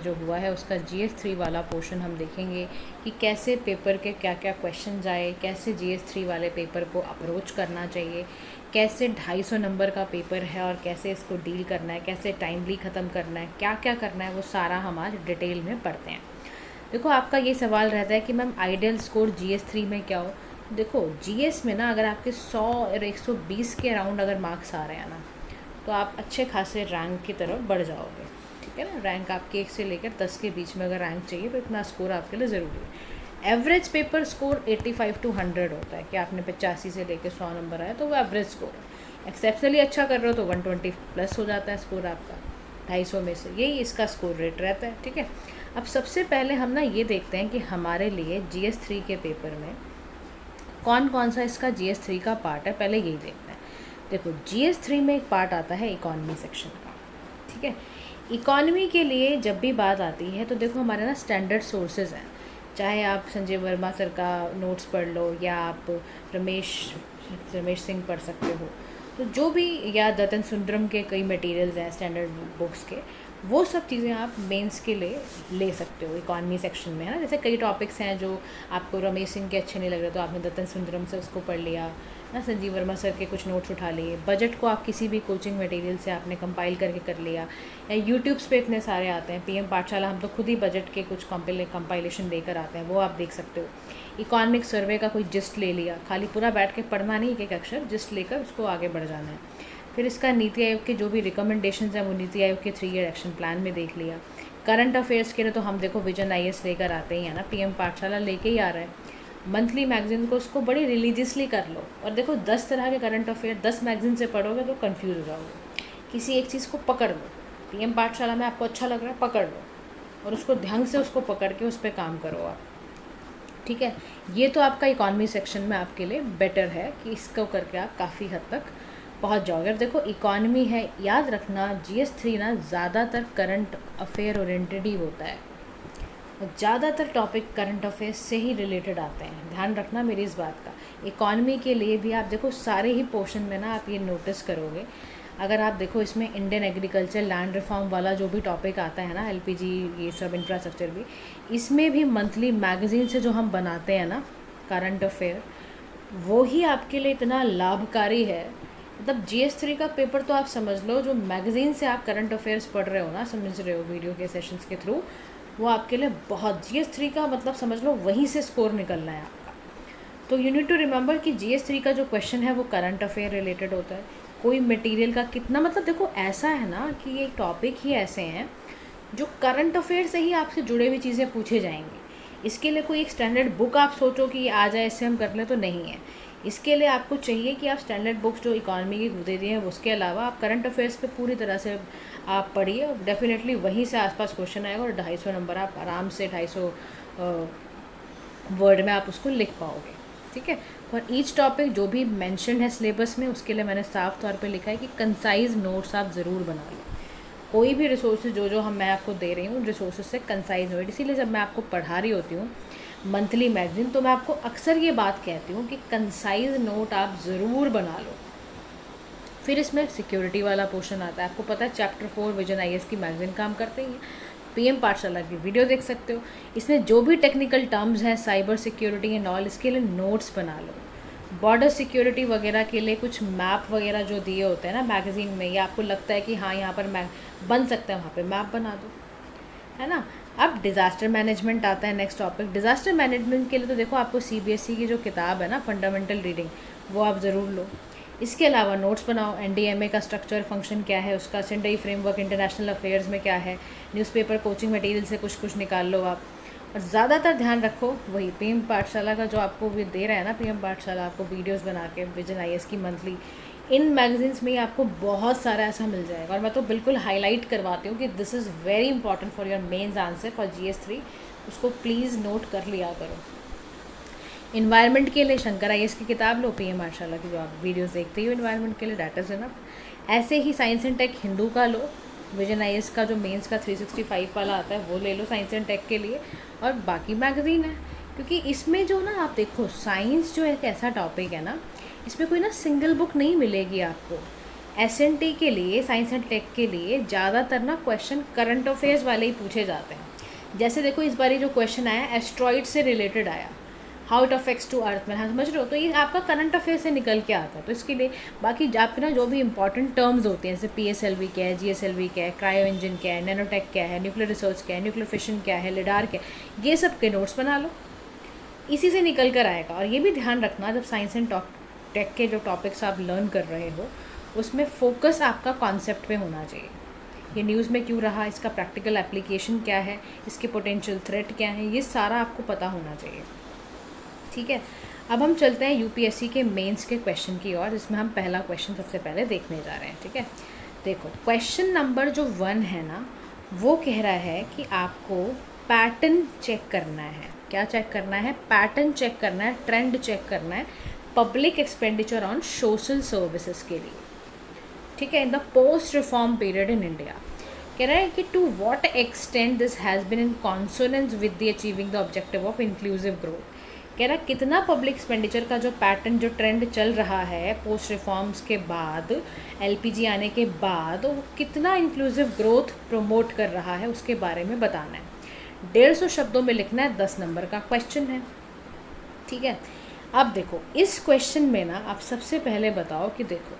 जो हुआ है उसका GS3 वाला पोर्शन हम देखेंगे कि कैसे पेपर के क्या क्या क्वेश्चन आए, कैसे GS3 वाले पेपर को अप्रोच करना चाहिए, कैसे 250 नंबर का पेपर है और कैसे इसको डील करना है, कैसे टाइमली ख़त्म करना है, क्या क्या करना है, वो सारा हम आज डिटेल में पढ़ते हैं। देखो आपका ये सवाल रहता है कि मैम आइडियल स्कोर GS3 में क्या हो। देखो GS में ना अगर आपके 100 और 120 के अराउंड अगर मार्क्स आ रहे हैं ना, तो आप अच्छे खासे रैंक की तरफ बढ़ जाओगे। ठीक है ना, रैंक आपके 1 से लेकर 10 के बीच में अगर रैंक चाहिए तो इतना स्कोर आपके लिए ज़रूरी है। एवरेज पेपर स्कोर 85 to 100 होता है कि आपने 85 से लेकर 100 नंबर आया तो वो एवरेज स्कोर है। एक्सेप्शनली अच्छा कर रहे हो तो 120 प्लस हो जाता है स्कोर आपका 250 में से, यही इसका स्कोर रेट रहता है। ठीक है, अब सबसे पहले हम ना ये देखते हैं कि हमारे लिए GS3 के पेपर में कौन कौन सा इसका GS3 का पार्ट है, पहले यही देखते हैं। देखो GS3 में एक पार्ट आता है इकॉनमी सेक्शन का। ठीक है, इकॉनमी के लिए जब भी बात आती है तो देखो हमारे ना स्टैंडर्ड सोर्सेज हैं, चाहे आप संजय वर्मा सर का नोट्स पढ़ लो या आप रमेश सिंह पढ़ सकते हो, तो जो भी, या दत्तन सुंदरम के कई मटेरियल्स हैं स्टैंडर्ड बुक्स के, वो सब चीज़ें आप मेंस के लिए ले सकते हो इकॉनमी सेक्शन में, है ना। जैसे कई टॉपिक्स हैं जो आपको रमेश सिंह के अच्छे नहीं लग रहे तो आपने दत्तन सुंदरम से उसको पढ़ लिया ना, संजीव वर्मा सर के कुछ नोट्स उठा लिए, बजट को आप किसी भी कोचिंग मटेरियल से आपने कंपाइल करके कर लिया, या यूट्यूब्स पे इतने सारे आते हैं, PM पाठशाला, हम तो खुद ही बजट के कुछ कंपाइलेशन लेकर आते हैं, वो आप देख सकते हो। इकोनॉमिक सर्वे का कोई जिस्ट ले लिया, खाली पूरा बैठ के पढ़ना नहीं, एक अक्षर जिस्ट लेकर उसको आगे बढ़ जाना है। फिर इसका नीति आयोग के जो भी रिकमेंडेशंस हैं वो नीति आयोग के 3 ईयर एक्शन प्लान में देख लिया। करंट अफेयर्स के लिए तो हम देखो विजन IAS लेकर आते ही हैं ना, PM पाठशाला लेके ही आ रहा है। मंथली मैगजीन को उसको बड़ी रिलीजियसली कर लो, और देखो 10 तरह के करंट अफेयर 10 मैगजीन से पढ़ोगे तो कंफ्यूज हो जाओगे। किसी एक चीज़ को पकड़ लो, PM पाठशाला में आपको अच्छा लग रहा है पकड़ लो, और उसको ढंग से उसको पकड़ के उस पर काम करो आप। ठीक है, ये तो आपका इकॉनमी सेक्शन में आपके लिए बेटर है कि इसको करके आप काफ़ी हद तक पहुंच जाओगे। और देखो इकॉनमी है, याद रखना GS3 ना ज़्यादातर करंट अफेयर ओरिएंटेड ही होता है, ज़्यादातर टॉपिक करंट अफेयर्स से ही रिलेटेड आते हैं, ध्यान रखना मेरी इस बात का। इकॉनमी के लिए भी आप देखो सारे ही पोर्शन में ना आप ये नोटिस करोगे, अगर आप देखो इसमें इंडियन एग्रीकल्चर लैंड रिफॉर्म वाला जो भी टॉपिक आता है ना, LPG ये सब इंफ्रास्ट्रक्चर भी, इसमें भी मंथली मैगजीन से जो हम बनाते हैं ना करंट अफेयर, वो ही आपके लिए इतना लाभकारी है। मतलब GS3 का पेपर तो आप समझ लो, जो मैगजीन से आप करंट अफेयर्स पढ़ रहे हो ना, समझ रहे हो वीडियो के सेशंस के थ्रू, वो आपके लिए बहुत, GS3 का मतलब समझ लो वहीं से स्कोर निकलना है आपका। तो यू नीड टू रिमेंबर कि GS3 का जो क्वेश्चन है वो करंट अफेयर रिलेटेड होता है। कोई मटेरियल का कितना, मतलब देखो ऐसा है ना कि ये टॉपिक ही ऐसे हैं जो करंट अफेयर से ही आपसे जुड़े हुई चीज़ें पूछे जाएंगी। इसके लिए कोई एक स्टैंडर्ड बुक आप सोचो कि आ जाए इससे हम कर लें, तो नहीं है। इसके लिए आपको चाहिए कि आप स्टैंडर्ड बुक्स जो इकॉनमी की दे दी हैं उसके अलावा आप करंट अफेयर्स पे पूरी तरह से आप पढ़िए, और डेफिनेटली वहीं से आसपास क्वेश्चन आएगा और 250 नंबर आप आराम से 250 वर्ड में आप उसको लिख पाओगे। ठीक है, फॉर ईच टॉपिक जो भी मेंशन है सिलेबस में, उसके लिए मैंने साफ तौर पे लिखा है कि कंसाइज नोट्स आप ज़रूर बना लो। कोई भी रिसोर्सेज जो मैं आपको दे रही हूँ, रिसोर्सेज से कंसाइज नोट, इसीलिए जब मैं आपको पढ़ा रही होती हूँ मंथली मैगजीन, तो मैं आपको अक्सर ये बात कहती हूँ कि कंसाइज नोट आप ज़रूर बना लो। फिर इसमें सिक्योरिटी वाला पोर्शन आता है, आपको पता है चैप्टर 4 विजन IAS की मैगजीन काम करते ही हैं, PM पाठशाला की वीडियो देख सकते हो। इसमें जो भी टेक्निकल टर्म्स हैं, साइबर सिक्योरिटी एंड ऑल, इसके लिए नोट्स बना लो। बॉर्डर सिक्योरिटी वगैरह के लिए कुछ मैप वगैरह जो दिए होते हैं ना मैगजीन में, या आपको लगता है कि हाँ यहाँ पर बन सकता है, वहाँ पे मैप बना दो, है ना। अब डिज़ास्टर मैनेजमेंट आता है नेक्स्ट टॉपिक। डिज़ास्टर मैनेजमेंट के लिए तो देखो आपको CBSE की जो किताब है ना फंडामेंटल रीडिंग, वो आप ज़रूर लो। इसके अलावा नोट्स बनाओ, NDMA का स्ट्रक्चर फंक्शन क्या है, उसका सेंडई फ्रेमवर्क इंटरनेशनल अफेयर्स में क्या है, न्यूज़पेपर कोचिंग मटेरियल से कुछ निकाल लो आप। और ज़्यादातर ध्यान रखो वही PM पाठशाला का जो आपको भी दे रहा है ना, PM पाठशाला आपको वीडियोस बना के विजन IAS की मंथली, इन मैगजीन्स में आपको बहुत सारा ऐसा मिल जाएगा। और मैं तो बिल्कुल हाईलाइट करवाती हूँ कि this is very important for your mains answer for GS3, उसको प्लीज़ नोट कर लिया करो। इन्वायरमेंट के लिए शंकर IAS की किताब लो, PM पाठशाला की जो आप वीडियोस देखते हो इन्वायरमेंट के लिए, दैट इज़ इनफ। ऐसे ही साइंस एंड टेक हिंदू का लो, विजन IAS का जो मेंस का 365 वाला आता है वो ले लो साइंस एंड टेक के लिए, और बाकी मैगजीन है। क्योंकि इसमें जो ना आप देखो साइंस जो एक ऐसा टॉपिक है ना, इसमें कोई ना सिंगल बुक नहीं मिलेगी आपको। SNT के लिए, साइंस एंड टेक के लिए ज़्यादातर ना क्वेश्चन करंट अफेयर्स वाले ही पूछे जाते हैं। जैसे देखो इस बार जो क्वेश्चन आया एस्ट्रॉइड से रिलेटेड आया, how it affects to earth में, हाँ समझ रहे हो, तो ये आपका करंट अफेयर से निकल के आता है। तो इसके लिए बाकी आपके ना जो भी इंपॉर्टेंट टर्म्स होते हैं, जैसे PSLV क्या है, GSLV क्या है, क्रायो इंजन क्या है, नैनोटेक क्या है, न्यूक्लियर रिसर्च क्या है, न्यूक्लियर फिशन क्या है, लिडार क्या है, ये सब के नोट्स बना लो, इसी से निकल कर आएगा। और ये भी ध्यान रखना जब साइंस एंड टेक के जो टॉपिक्स आप लर्न कर रहे हो उसमें फोकस आपका कॉन्सेप्ट पे होना चाहिए। ये न्यूज़ में क्यों रहा, इसका प्रैक्टिकल एप्लीकेशन क्या है, इसके पोटेंशियल थ्रेट क्या है, ये सारा आपको पता होना चाहिए। ठीक है, अब हम चलते हैं UPSC के मेंस के क्वेश्चन की ओर, जिसमें हम पहला क्वेश्चन सबसे पहले देखने जा रहे हैं। ठीक है, देखो क्वेश्चन नंबर जो 1 है ना, वो कह रहा है कि आपको पैटर्न चेक करना है। क्या चेक करना है? पैटर्न चेक करना है, ट्रेंड चेक करना है public expenditure on social services के लिए। ठीक है, in the post reform period in India. कह रहा है कि to what extent this has been in consonance with the achieving the objective of inclusive growth. कह रहा है कितना पब्लिक एक्सपेंडिचर का जो पैटर्न, जो ट्रेंड चल रहा है पोस्ट रिफॉर्म्स के बाद, LPG आने के बाद, वो कितना इंक्लूसिव ग्रोथ प्रमोट कर रहा है उसके बारे में बताना है। 150 शब्दों में लिखना है, 10 नंबर का क्वेश्चन है। ठीक है, अब देखो इस क्वेश्चन में ना आप सबसे पहले बताओ कि देखो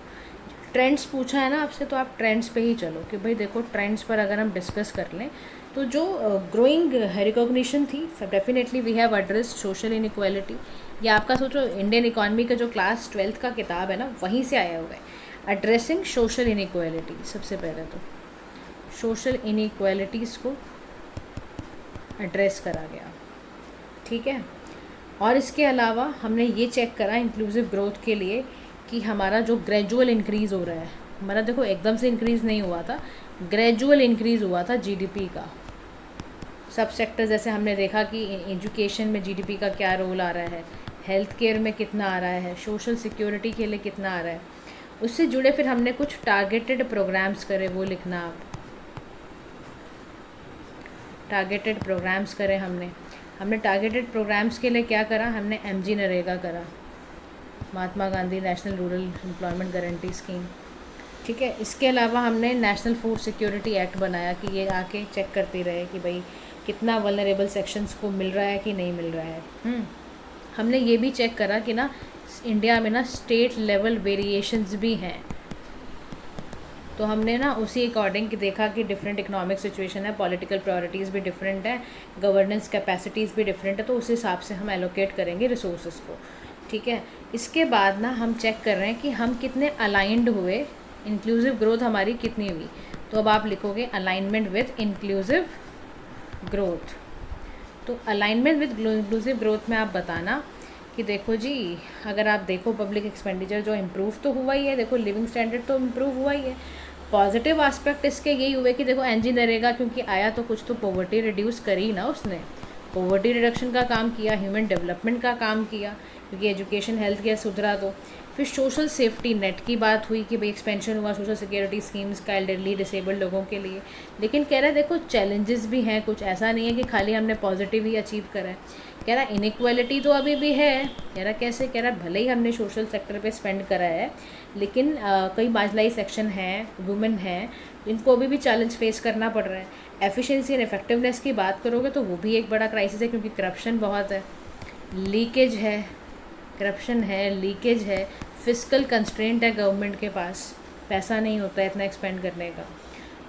ट्रेंड्स पूछा है ना आपसे, तो आप ट्रेंड्स पे ही चलो कि भाई देखो ट्रेंड्स पर अगर हम डिस्कस कर लें तो जो ग्रोइंग रिकॉग्निशन थी, सब definitely we have addressed social inequality. ये आपका सोचो इंडियन इकॉनमी का जो क्लास 12th का किताब है ना, वहीं से आया हुआ है, एड्रेसिंग सोशल इनइक्वालिटी। सबसे पहले तो सोशल इनइक्वालिटीज़ को एड्रेस करा गया। ठीक है, और इसके अलावा हमने ये चेक करा इंक्लूसिव ग्रोथ के लिए कि हमारा जो ग्रेजुअल इंक्रीज़ हो रहा है, हमारा देखो एकदम से इंक्रीज़ नहीं हुआ था, ग्रेजुअल इंक्रीज़ हुआ था GDP का। सब सेक्टर जैसे हमने देखा कि एजुकेशन में GDP का क्या रोल आ रहा है, हेल्थ केयर में कितना आ रहा है, सोशल सिक्योरिटी के लिए कितना आ रहा है, उससे जुड़े फिर हमने कुछ टारगेटेड प्रोग्राम्स करे, वो लिखना आप। टारगेटेड प्रोग्राम्स करे हमने टारगेटेड प्रोग्राम्स के लिए क्या करा, हमने MG नरेगा करा, Mahatma Gandhi national rural employment guarantee scheme. ठीक है, इसके अलावा हमने नेशनल फूड सिक्योरिटी एक्ट बनाया कि ये आके चेक करती रहे कि भाई कितना वल्नरेबल सेक्शंस को मिल रहा है कि नहीं मिल रहा है। हमने ये भी चेक करा कि ना इंडिया में ना स्टेट लेवल वेरिएशंस भी हैं, तो हमने ना उसी अकॉर्डिंग देखा कि डिफरेंट इकोनॉमिक सिचुएशन है, पॉलिटिकल प्रायोरिटीज़ भी डिफरेंट है, गवर्नेंस कैपेसिटीज़ भी डिफरेंट है, तो उस हिसाब से हम एलोकेट करेंगे रिसोर्सेज को। ठीक है, इसके बाद ना हम चेक कर रहे हैं कि हम कितने अलाइंड हुए, इंक्लूसिव ग्रोथ हमारी कितनी हुई। तो अब आप लिखोगे अलाइनमेंट विद इंक्लूसिव ग्रोथ। तो अलाइनमेंट विद इंक्लूसिव ग्रोथ में आप बताना कि देखो जी, अगर आप देखो पब्लिक एक्सपेंडिचर जो इम्प्रूव तो हुआ ही है, देखो लिविंग स्टैंडर्ड तो इम्प्रूव हुआ ही है। पॉजिटिव एस्पेक्ट इसके यही हुए कि देखो MG नरेगा क्योंकि आया तो कुछ तो पॉवर्टी रिड्यूस करी ना, उसने पॉवर्टी रिडक्शन का काम किया, ह्यूमन डेवलपमेंट का काम किया, क्योंकि एजुकेशन हेल्थ केयर सुधरा। तो फिर सोशल सेफ्टी नेट की बात हुई कि भाई एक्सपेंशन हुआ सोशल सिक्योरिटी स्कीम्स का एल्डरली डिसेबल्ड लोगों के लिए। लेकिन कह रहा है देखो चैलेंजेस भी हैं कुछ, ऐसा नहीं है कि खाली हमने पॉजिटिव ही अचीव करा है। कह रहा इनइक्वालिटी तो अभी भी है। कह रहा कैसे, कह रहा भले ही हमने सोशल सेक्टर पे स्पेंड करा है, लेकिन कई मार्जिनलाइज सेक्शन हैं, वुमेन हैं, इनको अभी भी चैलेंज फेस करना पड़ रहा है। एफिशिएंसी एंड इफेक्टिवनेस की बात करोगे तो वो भी एक बड़ा क्राइसिस है, क्योंकि करप्शन बहुत है, लीकेज है, करप्शन है, लीकेज है, फिस्कल कंस्ट्रेंट है, गवर्नमेंट के पास पैसा नहीं होता है इतना एक्सपेंड करने का।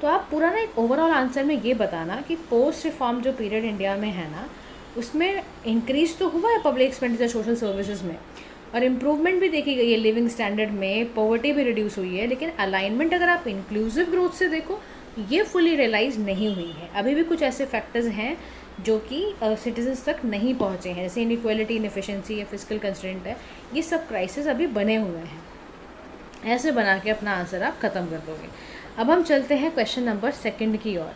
तो आप पूरा ना एक ओवरऑल आंसर में ये बताना कि पोस्ट रिफॉर्म जो पीरियड इंडिया में है ना, उसमें इंक्रीज तो हुआ है पब्लिक एक्सपेंडिचर सोशल सर्विसेज में, और इम्प्रूवमेंट भी देखी गई है लिविंग स्टैंडर्ड में, पॉवर्टी भी रिड्यूस हुई है। लेकिन अलाइनमेंट अगर आप इंक्लूसिव ग्रोथ से देखो, ये फुली रियलाइज नहीं हुई है। अभी भी कुछ ऐसे फैक्टर्स हैं जो कि सिटीजन्स तक नहीं पहुँचे हैं, जैसे इनइक्वालिटी, इनएफिशिएंसी है, फिजिकल कंस्ट्रेंट है, ये सब क्राइसिस अभी बने हुए हैं। ऐसे बना के अपना आंसर आप ख़त्म कर दोगे। अब हम चलते हैं क्वेश्चन नंबर 2 की ओर।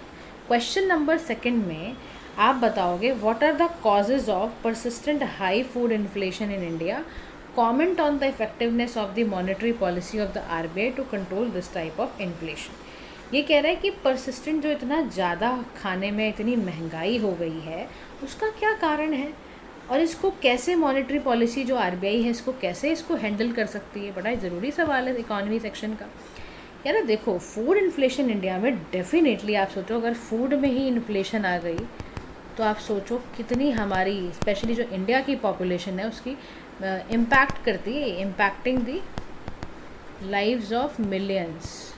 क्वेश्चन नंबर 2 में आप बताओगे what are the causes of persistent high food inflation in India, comment on the effectiveness of the monetary policy of the RBI to control this type of inflation. ये कह रहा है कि persistent जो इतना ज़्यादा खाने में इतनी महंगाई हो गई है, उसका क्या कारण है, और इसको कैसे मॉनेटरी पॉलिसी जो RBI है इसको कैसे इसको हैंडल कर सकती है। बड़ा ज़रूरी सवाल है इकॉनमी सेक्शन का। यार देखो, फूड इन्फ्लेशन इंडिया में डेफिनेटली, आप सोचो अगर फूड में ही इन्फ्लेशन आ गई तो आप सोचो कितनी हमारी स्पेशली जो इंडिया की पॉपुलेशन है उसकी इम्पैक्ट करती है, impacting the lives of millions.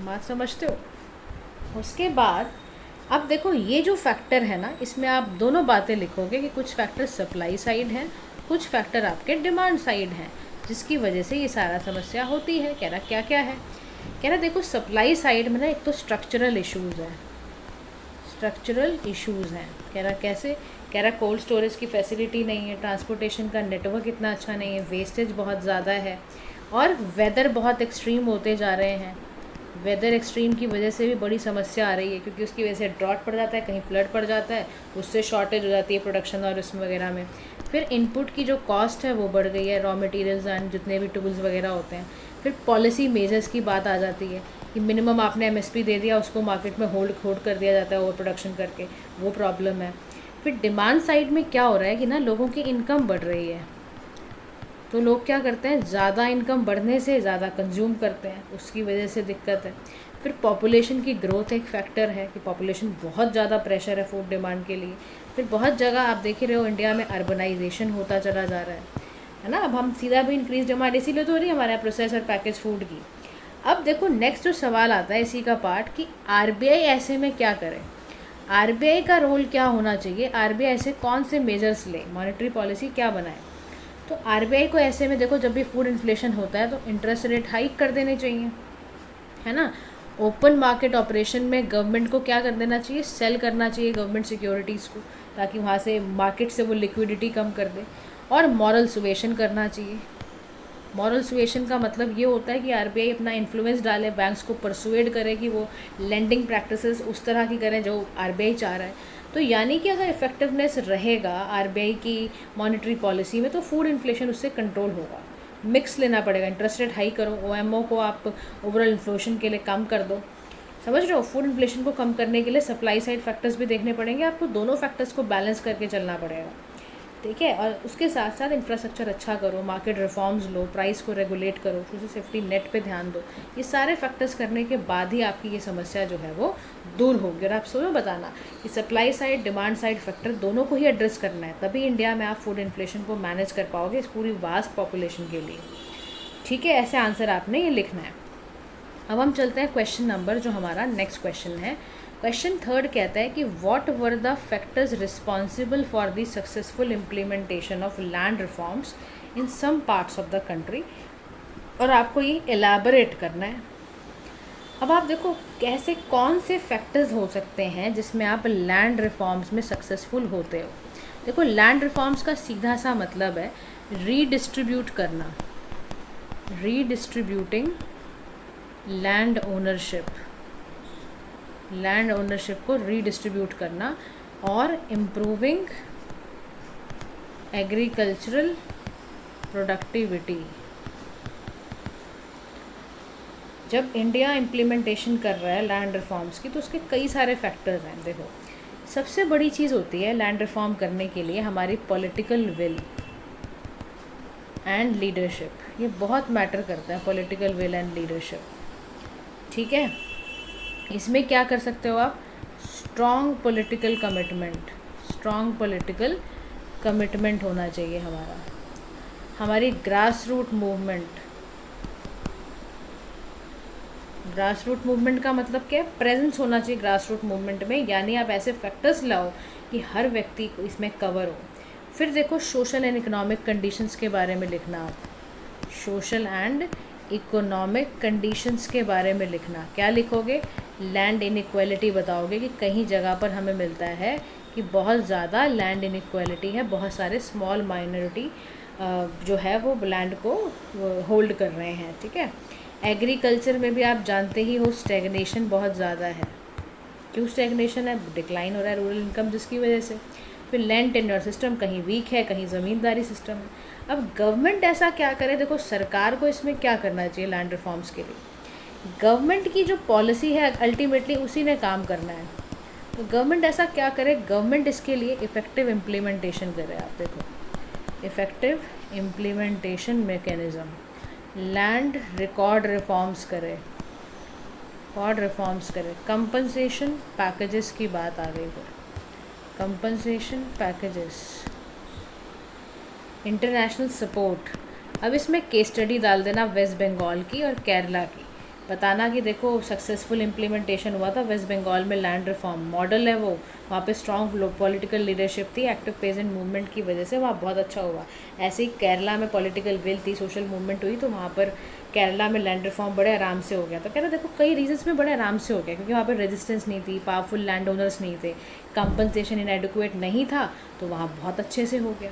बात समझते हो? उसके बाद अब देखो, ये जो फैक्टर है ना, इसमें आप दोनों बातें लिखोगे कि कुछ फैक्टर सप्लाई साइड हैं, कुछ फैक्टर आपके डिमांड साइड हैं, जिसकी वजह से ये सारा समस्या होती है। कह रहा क्या क्या है? कह रहा देखो, सप्लाई साइड में ना एक तो स्ट्रक्चरल इश्यूज़ हैं, स्ट्रक्चरल इश्यूज़ हैं। कह रहा कैसे? कह रहा कोल्ड स्टोरेज की फैसिलिटी नहीं है, ट्रांसपोर्टेशन का नेटवर्क इतना अच्छा नहीं है, वेस्टेज बहुत ज़्यादा है, और वेदर बहुत एक्सट्रीम होते जा रहे हैं। वेदर एक्सट्रीम की वजह से भी बड़ी समस्या आ रही है, क्योंकि उसकी वजह से ड्रॉट पड़ जाता है, कहीं फ्लड पड़ जाता है, उससे शॉर्टेज हो जाती है प्रोडक्शन और उसमें वगैरह में। फिर इनपुट की जो कॉस्ट है वो बढ़ गई है, रॉ मटेरियल्स एंड जितने भी टूल्स वगैरह होते हैं। फिर पॉलिसी मेजर्स की बात आ जाती है कि मिनिमम आपने एमएसपी दे दिया, उसको मार्केट में होल्ड कर दिया जाता है ओवर प्रोडक्शन करके, वो प्रॉब्लम है। फिर डिमांड साइड में क्या हो रहा है कि ना लोगों की इनकम बढ़ रही है, तो लोग क्या करते हैं, ज़्यादा इनकम बढ़ने से ज़्यादा कंज्यूम करते हैं, उसकी वजह से दिक्कत है। फिर पॉपुलेशन की ग्रोथ एक फैक्टर है कि पॉपुलेशन बहुत ज़्यादा प्रेशर है फूड डिमांड के लिए। फिर बहुत जगह आप देख ही रहे हो इंडिया में अर्बनाइजेशन होता चला जा रहा है ना। अब हम सीधा भी इंक्रीज डिमांड इसीलिए तो हो रही है हमारे यहाँ प्रोसेस और पैकेज फूड की। अब देखो नेक्स्ट जो सवाल आता है इसी का पार्ट कि आरबीआई ऐसे में क्या करे, आरबीआई का रोल क्या होना चाहिए, आरबीआई ऐसे कौन से मेजर्स ले, मॉनेटरी पॉलिसी क्या बनाए। तो आरबीआई को ऐसे में देखो, जब भी फूड इन्फ्लेशन होता है तो इंटरेस्ट रेट हाइक कर देने चाहिए, है ना। ओपन मार्केट ऑपरेशन में गवर्नमेंट को क्या कर देना चाहिए, सेल करना चाहिए गवर्नमेंट सिक्योरिटीज़ को, ताकि वहाँ से मार्केट से वो लिक्विडिटी कम कर दे। और मॉरल सुएशन करना चाहिए। मॉरल सुएशन का मतलब ये होता है कि आरबीआई अपना इन्फ्लुएंस डाले, बैंक्स को परसुएड करे कि वो लेंडिंग प्रैक्टिसेस उस तरह की करें जो आरबीआई चाह रहा है। तो यानी कि अगर इफेक्टिवनेस रहेगा आरबीआई की मॉनेटरी पॉलिसी में तो फूड इन्फ्लेशन उससे कंट्रोल होगा। मिक्स लेना पड़ेगा, इंटरेस्ट रेट हाई करो, ओएमओ को आप ओवरऑल इन्फ्लेशन के लिए कम कर दो, समझ रहे हो। फूड इन्फ्लेशन को कम करने के लिए सप्लाई साइड फैक्टर्स भी देखने पड़ेंगे, आपको दोनों फैक्टर्स को बैलेंस करके चलना पड़ेगा, ठीक है। और उसके साथ साथ इंफ्रास्ट्रक्चर अच्छा करो, मार्केट रिफॉर्म्स लो, प्राइस को रेगुलेट करो, सोशल सेफ्टी नेट पे ध्यान दो। ये सारे फैक्टर्स करने के बाद ही आपकी ये समस्या जो है वो दूर होगी। और आप सोचो बताना कि supply side demand side factor दोनों को ही एड्रेस करना है, तभी इंडिया में आप फूड इन्फ्लेशन को मैनेज कर पाओगे इस पूरी वास्ट पॉपुलेशन के लिए, ठीक है। ऐसे आंसर आपने ये लिखना है। अब हम चलते हैं क्वेश्चन नंबर, जो हमारा नेक्स्ट क्वेश्चन है। क्वेश्चन थर्ड कहता है कि what were the factors responsible for the successful implementation of land reforms in some parts of the country, और आपको ये एलैबोरेट करना है। अब आप देखो कैसे, कौन से फैक्टर्स हो सकते हैं जिसमें आप लैंड रिफॉर्म्स में सक्सेसफुल होते हो। देखो लैंड रिफॉर्म्स का सीधा सा मतलब है रीडिस्ट्रीब्यूट करना, रीडिस्ट्रीब्यूटिंग लैंड ओनरशिप, लैंड ओनरशिप को रीडिस्ट्रीब्यूट करना, और इम्प्रूविंग एग्रीकल्चरल प्रोडक्टिविटी। जब इंडिया इम्प्लीमेंटेशन कर रहा है लैंड रिफॉर्म्स की तो उसके कई सारे फैक्टर्स हैं। देखो सबसे बड़ी चीज़ होती है लैंड रिफॉर्म करने के लिए हमारी पॉलिटिकल विल एंड लीडरशिप, ये बहुत मैटर करता है, पॉलिटिकल विल एंड लीडरशिप, ठीक है। इसमें क्या कर सकते हो आप, strong political commitment, strong political commitment होना चाहिए हमारा, हमारी grass root movement. Grass root movement का मतलब क्या है, प्रेजेंस होना चाहिए ग्रास रूट मूवमेंट में, यानी आप ऐसे फैक्टर्स लाओ कि हर व्यक्ति को इसमें कवर हो। फिर देखो सोशल एंड इकोनॉमिक कंडीशंस के बारे में लिखना, आप सोशल एंड इकोनॉमिक कंडीशंस के बारे में लिखना। क्या लिखोगे, लैंड इनइक्वालिटी बताओगे कि कहीं जगह पर हमें मिलता है कि बहुत ज़्यादा लैंड इनइक्वालिटी है, बहुत सारे स्मॉल माइनॉरिटी जो है वो लैंड को होल्ड कर रहे हैं, ठीक है। एग्रीकल्चर में भी आप जानते ही हो स्टैग्नेशन बहुत ज़्यादा है। क्यों स्टैग्नेशन है, डिक्लाइन हो रहा है रूरल इनकम जिसकी वजह से। फिर लैंड टेन्योर सिस्टम कहीं वीक है, कहीं ज़मींदारी सिस्टम है। अब गवर्नमेंट ऐसा क्या करे, देखो सरकार को इसमें क्या करना चाहिए लैंड रिफॉर्म्स के लिए। गवर्नमेंट की जो पॉलिसी है अल्टीमेटली उसी ने काम करना है, तो गवर्नमेंट ऐसा क्या करे, गवर्नमेंट इसके लिए इफ़ेक्टिव इम्प्लीमेंटेशन करे। आप देखो effective implementation mechanism, land record reforms करे, कंपनसेशन पैकेजेस की बात आ गई फिर, कंपनसेशन पैकेजेस, इंटरनेशनल सपोर्ट। अब इसमें केस स्टडी डाल देना वेस्ट बंगाल की और केरला की, बताना कि देखो सक्सेसफुल इम्प्लीमेंटेशन हुआ था वेस्ट बंगाल में, लैंड रिफॉर्म मॉडल है वो, वहाँ पे स्ट्रॉन्ग पॉलिटिकल लीडरशिप थी, एक्टिव पेजेंट मूवमेंट की वजह से वहाँ बहुत अच्छा हुआ। ऐसे ही केरला में पॉलिटिकल विल थी, सोशल मूवमेंट हुई, तो वहाँ पर केरला में लैंड रिफॉर्म बड़े आराम से हो गया। तो कह रहे देखो कई रीजन्स में बड़े आराम से हो गया, क्योंकि वहाँ पर रेजिस्टेंस नहीं थी, पावरफुल लैंड ओनर्स नहीं थे, कंपनसेशन इनएडिक्वेट नहीं था, तो वहाँ बहुत अच्छे से हो गया।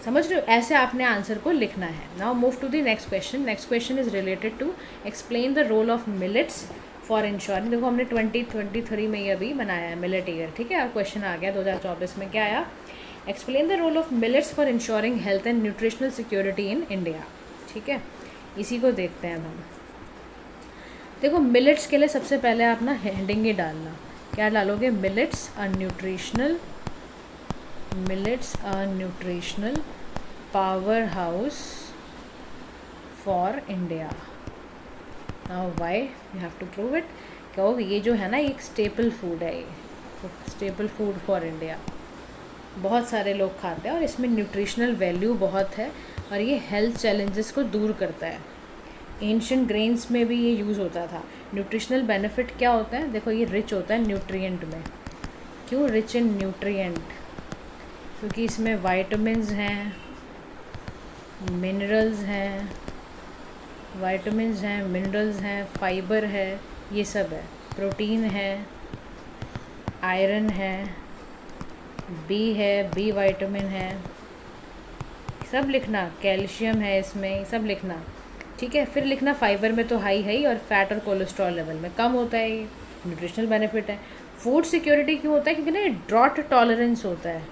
समझ रहे हो? ऐसे आपने आंसर को लिखना है। Now move to the next question. Next question is related to explain the role of millets for ensuring. देखो हमने 2023 में ये अभी बनाया है मिलेट ईयर, ठीक है, और क्वेश्चन आ गया 2024 में क्या आया, explain the role of millets for ensuring health and nutritional security in India. ठीक है, इसी को देखते हैं अब हम। देखो मिलेट्स के लिए सबसे पहले आप ना हेडिंग ही डालना, क्या डालोगे, millets a nutritional power house for India. Now why you have to prove it, कहोगे ये जो है ना एक स्टेपल फूड है, ये स्टेपल फूड फॉर इंडिया, बहुत सारे लोग खाते हैं और इसमें न्यूट्रिशनल वैल्यू बहुत है और ये हेल्थ चैलेंजेस को दूर करता है। एंशिएंट ग्रेन्स में भी ये यूज़ होता था। न्यूट्रिशनल बेनिफिट क्या होता है, देखो ये रिच होता है न्यूट्रिएंट में। क्यों रिच इन न्यूट्रिएंट, क्योंकि इसमें वाइटामिन्स हैं, मिनरल्स हैं, फाइबर है, ये सब है, प्रोटीन है, आयरन है, बी वाइटामिन है, सब लिखना, कैल्शियम है इसमें, सब लिखना। ठीक है, फिर लिखना फाइबर में तो हाई है ही, और फैट और कोलेस्ट्रॉल लेवल में कम होता है, ये न्यूट्रिशनल बेनिफिट है। फूड सिक्योरिटी क्यों होता है, क्योंकि ना ड्रॉट टॉलरेंस होता है।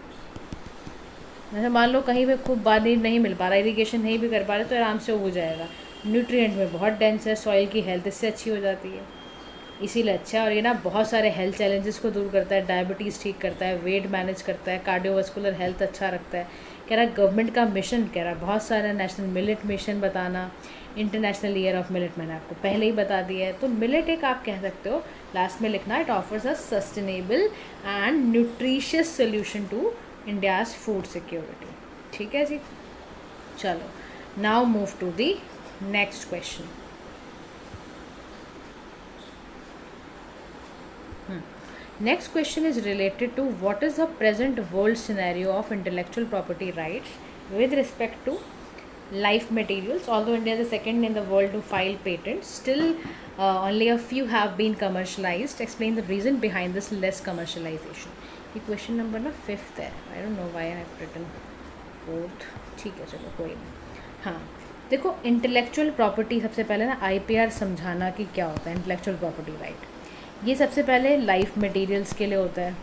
जैसे मान लो कहीं पे खूब पानी नहीं मिल पा रहा, इरिगेशन नहीं भी कर पा रहे, तो आराम से उग जाएगा। न्यूट्रिएंट में बहुत डेंस है, सॉइल की हेल्थ इससे अच्छी हो जाती है, इसीलिए अच्छा है। और ये ना बहुत सारे हेल्थ चैलेंजेस को दूर करता है, डायबिटीज़ ठीक करता है, वेट मैनेज करता है, कार्डियोवास्कुलर हेल्थ अच्छा रखता है। कह रहा है गवर्नमेंट का मिशन, कह रहा है बहुत सारा, नेशनल मिलेट मिशन बताना, इंटरनेशनल ईयर ऑफ मिलेट मैंने आपको पहले ही बता दिया है। तो मिलेट एक आप कह सकते हो, लास्ट में लिखना, it offers a sustainable and nutritious solution to India's food security. ठीक है जी, चलो now move to the next question. Next question is related to what is the present world scenario of intellectual property rights with respect to life materials. Although India is the second in the world to file patents, still only a few have been commercialized. Explain the reason behind this less commercialization. ये question number ना 5th है, I don't know why I have written 4th. ठीक है, चलो कोई नहीं। हाँ देखो, इंटेलेक्चुअल प्रॉपर्टी सबसे पहले ना IPR समझाना कि क्या होता है इंटेलेक्चुअल प्रॉपर्टी राइट। ये सबसे पहले लाइफ मटेरियल्स के लिए होता है,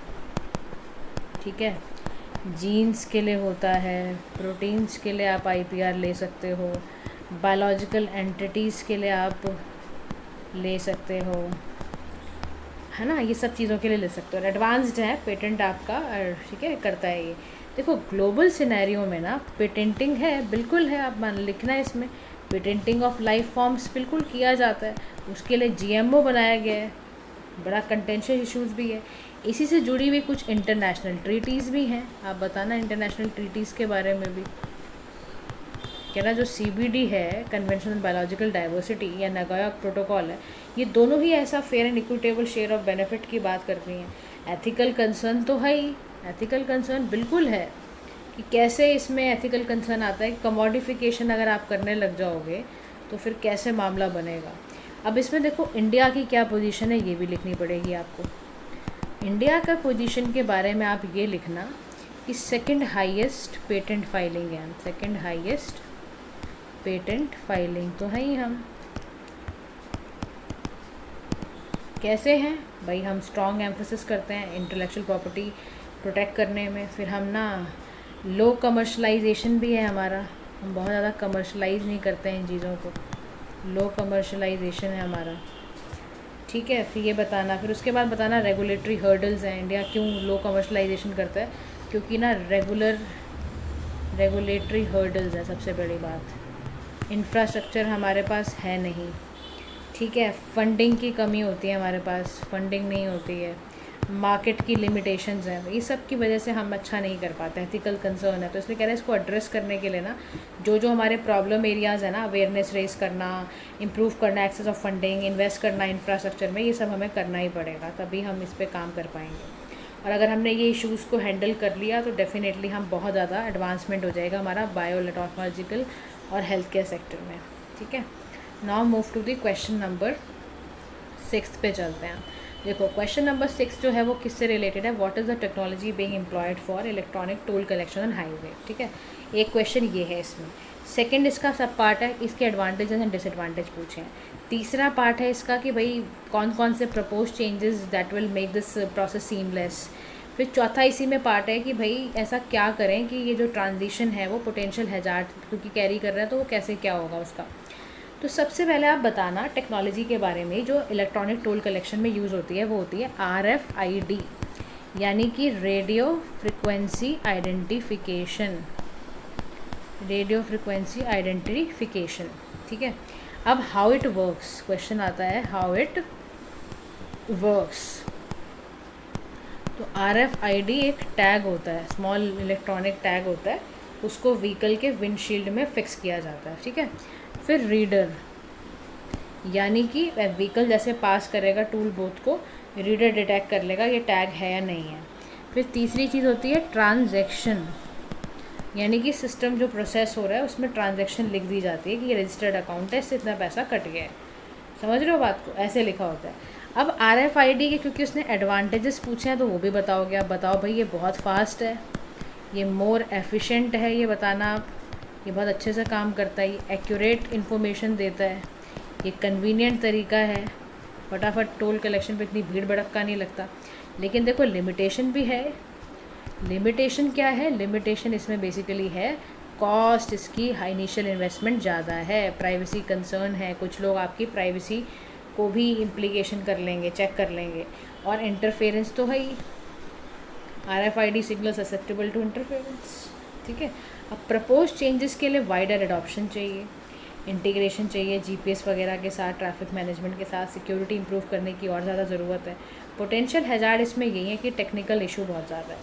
ठीक है, जीन्स के लिए होता है, प्रोटीन्स के लिए आप IPR ले सकते हो, बायोलॉजिकल एंटिटीज़ के लिए आप ले सकते हो, है ना, ये सब चीज़ों के लिए ले सकते हो। एडवांस्ड है पेटेंट आपका, ठीक है, करता है ये। देखो ग्लोबल सिनेरियो में ना पेटेंटिंग है, बिल्कुल है, आप मान लिखना है इसमें, पेटेंटिंग ऑफ लाइफ फॉर्म्स बिल्कुल किया जाता है, उसके लिए GMO बनाया गया है, बड़ा कंटेंशियस इश्यूज़ भी है। इसी से जुड़ी हुई कुछ इंटरनेशनल ट्रीटीज़ भी हैं, आप बताना इंटरनेशनल ट्रीटीज़ के बारे में भी। कहना जो CBD है, कन्वेंशन ऑन बायोलॉजिकल डाइवर्सिटी, या नगोया प्रोटोकॉल है, ये दोनों ही ऐसा fair and equitable share of benefit की बात करती हैं। एथिकल कंसर्न तो है ही, एथिकल कंसर्न बिल्कुल है, कि कैसे इसमें एथिकल कंसर्न आता है, कमोडिफिकेशन अगर आप करने लग जाओगे तो फिर कैसे मामला बनेगा। अब इसमें देखो इंडिया की क्या पोजीशन है, ये भी लिखनी पड़ेगी आपको। इंडिया का पोजीशन के बारे में आप ये लिखना कि सेकंड हाईएस्ट पेटेंट फाइलिंग है, सेकंड हाईएस्ट पेटेंट फाइलिंग तो है ही हम। कैसे हैं भाई, हम स्ट्रॉन्ग एम्फोसिस करते हैं इंटेलेक्चुअल प्रॉपर्टी प्रोटेक्ट करने में। फिर हम ना लो कमर्शलाइजेशन भी है हमारा, हम बहुत ज़्यादा कमर्शलाइज नहीं करते हैं इन चीज़ों को, लो कमर्शलाइजेशन है हमारा, ठीक है। फिर ये बताना, फिर उसके बाद बताना रेगुलेटरी हर्डल्स हैं, इंडिया क्यों लो कमर्शलाइजेशन करता है, क्योंकि ना रेगुलेटरी हर्डल्स है सबसे बड़ी बात। इंफ्रास्ट्रक्चर हमारे पास है नहीं, ठीक है। फंडिंग की कमी होती है हमारे पास, फंडिंग नहीं होती है। मार्केट की लिमिटेशंस हैं, ये सब की वजह से हम अच्छा नहीं कर पाते। एथिकल कंसर्न है, तो इसलिए कह रहे हैं इसको एड्रेस करने के लिए ना जो जो हमारे प्रॉब्लम एरियाज़ है ना, अवेयरनेस रेस करना, इम्प्रूव करना एक्सेस ऑफ फंडिंग, इन्वेस्ट करना इंफ्रास्ट्रक्चर में, ये सब हमें करना ही पड़ेगा, तभी हम इस पर काम कर पाएंगे। और अगर हमने ये इश्यूज़ को हैंडल कर लिया तो डेफिनेटली हम बहुत ज़्यादा एडवांसमेंट हो जाएगा हमारा बायोटेक्नोलॉजिकल और हेल्थ केयर सेक्टर में, ठीक है। Now move to the question number 6 पे चलते हैं। देखो क्वेश्चन नंबर 6 जो है वो किससे रिलेटेड है, what is the technology being employed for electronic toll collection on highway, ठीक है। एक क्वेश्चन ये है इसमें। सेकंड इसका सब पार्ट है, इसके एडवांटेजेस एंड डिसएडवांटेज पूछे हैं। तीसरा पार्ट है इसका कि भाई कौन कौन से propose changes that will make this process seamless. फिर चौथा इसी में पार्ट है कि भाई ऐसा क्या करें कि ये जो ट्रांजिशन है वो पोटेंशियल हैजार्ड क्योंकि कैरी कर रहा है, तो वो कैसे क्या होगा उसका। तो सबसे पहले आप बताना टेक्नोलॉजी के बारे में जो इलेक्ट्रॉनिक टोल कलेक्शन में यूज़ होती है, वो होती है RFID, यानी कि radio frequency identification, radio frequency identification, ठीक है। अब हाउ इट वर्क्स, क्वेश्चन आता है हाउ इट वर्क्स। तो RFID एक टैग होता है, स्मॉल इलेक्ट्रॉनिक टैग होता है, उसको व्हीकल के विंडशील्ड में फिक्स किया जाता है, ठीक है। फिर रीडर, यानी कि व्हीकल जैसे पास करेगा टूल बूथ को, रीडर डिटेक्ट कर लेगा ये टैग है या नहीं है। फिर तीसरी चीज़ होती है ट्रांजैक्शन, यानी कि सिस्टम जो प्रोसेस हो रहा है उसमें ट्रांजैक्शन लिख दी जाती है कि ये रजिस्टर्ड अकाउंट है, इससे इतना पैसा कट गया है। समझ रहे हो बात को, ऐसे लिखा होता है। अब RFID के क्योंकि उसने एडवांटेजेस पूछे हैं तो वो भी बताओगे आप। बताओ भाई ये बहुत फास्ट है, ये मोर एफिशिएंट है, ये बताना आप। ये बहुत अच्छे से काम करता है, ये एक्यूरेट इन्फॉर्मेशन देता है, ये कन्वीनियंट तरीका है, फटाफट टोल कलेक्शन पे इतनी भीड़ भड़क्का नहीं लगता। लेकिन देखो लिमिटेशन भी है। लिमिटेशन क्या है, लिमिटेशन इसमें बेसिकली है कॉस्ट, इसकी हाई इनिशियल इन्वेस्टमेंट ज़्यादा है, प्राइवेसी कंसर्न है, कुछ लोग आपकी प्राइवेसी को भी इम्प्लीकेशन कर लेंगे, चेक कर लेंगे, और इंटरफेरेंस तो है ही, RFID signal susceptible to interference, ठीक है। अब प्रपोज चेंजेस के लिए वाइडर एडॉप्शन चाहिए, इंटीग्रेशन चाहिए GPS वगैरह के साथ, ट्रैफिक मैनेजमेंट के साथ, सिक्योरिटी इंप्रूव करने की और ज़्यादा ज़रूरत है। पोटेंशियल हैजार्ड इसमें यही है कि टेक्निकल इशू बहुत ज़्यादा है,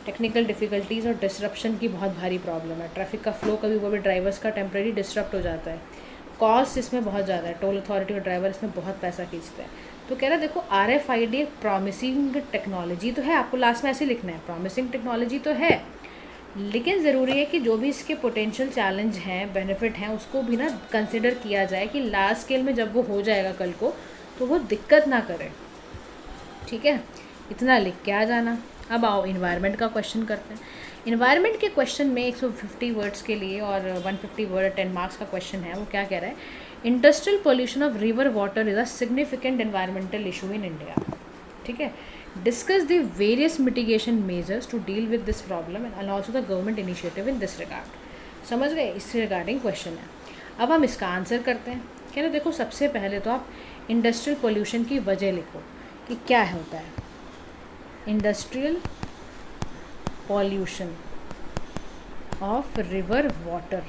टेक्निकल डिफ़िकल्टीज़ और डिसरप्शन की बहुत भारी प्रॉब्लम है। ट्रैफिक का फ्लो कभी वो भी ड्राइवर्स का टेम्प्रेरी डिस्टर्ब हो जाता है। कॉस्ट इसमें बहुत ज़्यादा है, टोल अथॉरिटी और ड्राइवर इसमें बहुत पैसा खींचते हैं। तो कह रहा है देखो RFID एक प्रॉमिसिंग टेक्नोलॉजी तो है, आपको लास्ट में ऐसे लिखना है, प्रॉमिसिंग टेक्नोलॉजी तो है, लेकिन ज़रूरी है कि जो भी इसके पोटेंशियल चैलेंज हैं, बेनिफिट हैं, उसको भी ना कंसिडर किया जाए कि लार्ज स्केल में जब वो हो जाएगा कल को तो वो दिक्कत ना करे, ठीक है। इतना लिख के आ जाना। अब आओ इन्वायरमेंट का क्वेश्चन करते हैं। इन्वायरमेंट के क्वेश्चन में 150 वर्ड्स के लिए और 150 वर्ड 10 मार्क्स का क्वेश्चन है। वो क्या कह रहा है, industrial pollution of river water is a significant environmental issue in India, ठीक है। Discuss the various mitigation measures to deal with this problem and also the government initiative in this regard. समझ गए, इससे रिगार्डिंग क्वेश्चन है। अब हम इसका answer करते हैं। कह रहे देखो सबसे पहले तो आप इंडस्ट्रियल पोल्यूशन की वजह लिखो कि क्या होता है। Industrial pollution of river water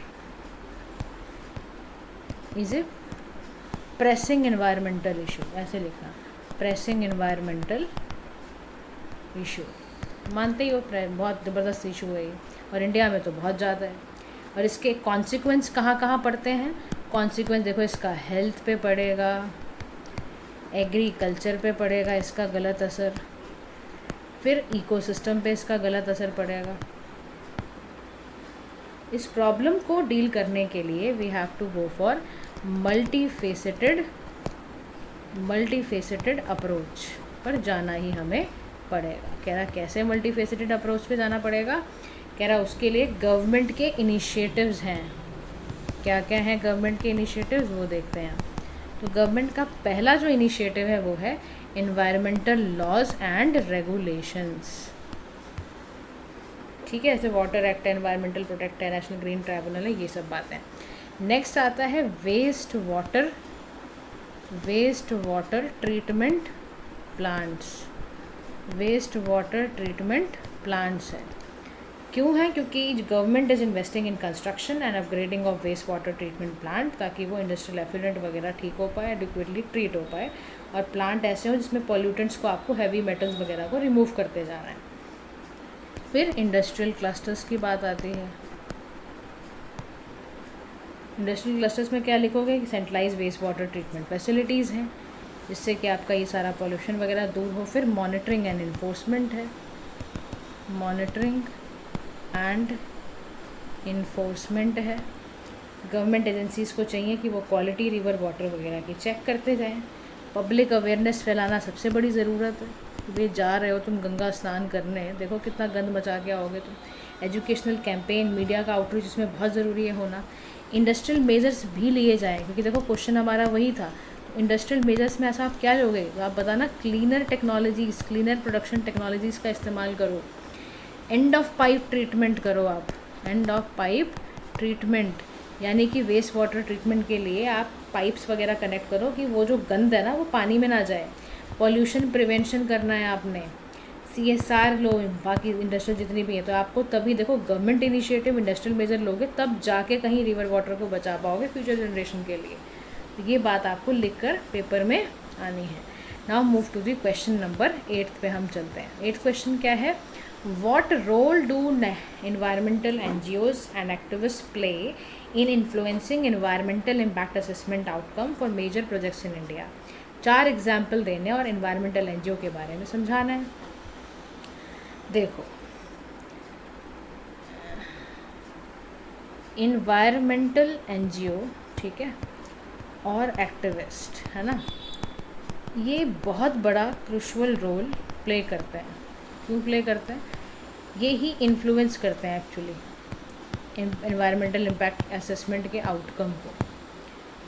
is a pressing environmental issue, ऐसे लिखना, प्रेसिंग एनवायरमेंटल इशू। मानते ही हो बहुत ज़बरदस्त इशू है ये, और इंडिया में तो बहुत ज़्यादा है। और इसके कॉन्सिक्वेंस कहाँ कहाँ पड़ते हैं, कॉन्सिक्वेंस देखो इसका हेल्थ पे पड़ेगा, एग्रीकल्चर पे पड़ेगा इसका गलत असर, फिर इकोसिस्टम पे इसका गलत असर पड़ेगा। इस प्रॉब्लम को डील करने के लिए we have to go for multifaceted approach पर जाना ही हमें पड़ेगा। कह रहा कैसे मल्टीफेसेटेड अप्रोच पे जाना पड़ेगा, कह रहा उसके लिए गवर्नमेंट के इनिशिएटिव्स हैं। क्या क्या हैं गवर्नमेंट के इनिशिएटिव्स, वो देखते हैं। तो गवर्नमेंट का पहला जो इनिशिएटिव है वो है एनवायरमेंटल लॉज एंड रेगुलेशंस, ठीक है। ऐसे वाटर एक्ट है, एनवायरमेंटल प्रोटेक्ट है, नेशनल ग्रीन ट्राइब्यूनल है, ये सब बातें। नेक्स्ट आता है waste water treatment plants, waste water treatment plants है। क्यों है? क्योंकि government is investing in construction and upgrading of waste water treatment plant, ताकि वो इंडस्ट्रियल एफिलेंट वगैरह ठीक हो पाए, एडिक्वेटली ट्रीट हो पाए, और प्लांट ऐसे हो जिसमें पॉल्यूटेंट्स को, आपको हैवी मेटल्स वगैरह को रिमूव करते जाना है। फिर इंडस्ट्रियल क्लस्टर्स की बात आती है। इंडस्ट्रियल क्लस्टर्स में क्या लिखोगे कि centralise waste water treatment facilities हैं, जिससे कि आपका ये सारा पॉल्यूशन वगैरह दूर हो। फिर मॉनिटरिंग एंड इन्फोर्समेंट है, मॉनिटरिंग एंड इन्फोर्समेंट है। गवर्नमेंट एजेंसीज़ को चाहिए कि वो क्वालिटी रिवर वाटर वगैरह की चेक करते जाएं। पब्लिक अवेयरनेस फैलाना सबसे बड़ी ज़रूरत है। वे जा रहे हो तुम गंगा स्नान करने, देखो कितना गंद मचा के आओगे तुम। एजुकेशनल कैंपेन, मीडिया का आउटरीच इसमें बहुत ज़रूरी है होना। इंडस्ट्रियल मेजर्स भी लिए जाएँ, क्योंकि देखो क्वेश्चन हमारा वही था। इंडस्ट्रियल मेजर्स में ऐसा आप क्या लोगे? तो आप बताना cleaner technologies, cleaner production technologies का इस्तेमाल करो। एंड ऑफ पाइप ट्रीटमेंट करो आप, एंड ऑफ पाइप ट्रीटमेंट, यानी कि वेस्ट वाटर ट्रीटमेंट के लिए आप पाइप्स वगैरह कनेक्ट करो कि वो जो गंद है ना वो पानी में ना जाए। पॉल्यूशन प्रिवेंशन करना है आपने। CSR लो, बाकी इंडस्ट्रियल जितनी भी है, तो आपको तभी देखो गवर्नमेंट इनिशिएटिव, इंडस्ट्रियल मेजर लोगे तब जाके कहीं रिवर वाटर को बचा पाओगे फ्यूचर जनरेशन के लिए। तो ये बात आपको लिखकर पेपर में आनी है। Now move to the question number 8 पे हम चलते हैं। 8th क्वेश्चन क्या है? What role do environmental NGOs and activists play in influencing environmental impact assessment outcome for major projects in India? 4 example देने और environmental NGO के बारे में समझाना है। देखो, environmental NGO, ठीक है, और एक्टिविस्ट, है ना, ये बहुत बड़ा क्रूशल रोल प्ले करते हैं। क्यों प्ले करते हैं? ये ही इन्फ्लुएंस करते हैं एक्चुअली एनवायरमेंटल इम्पैक्ट असेसमेंट के आउटकम को।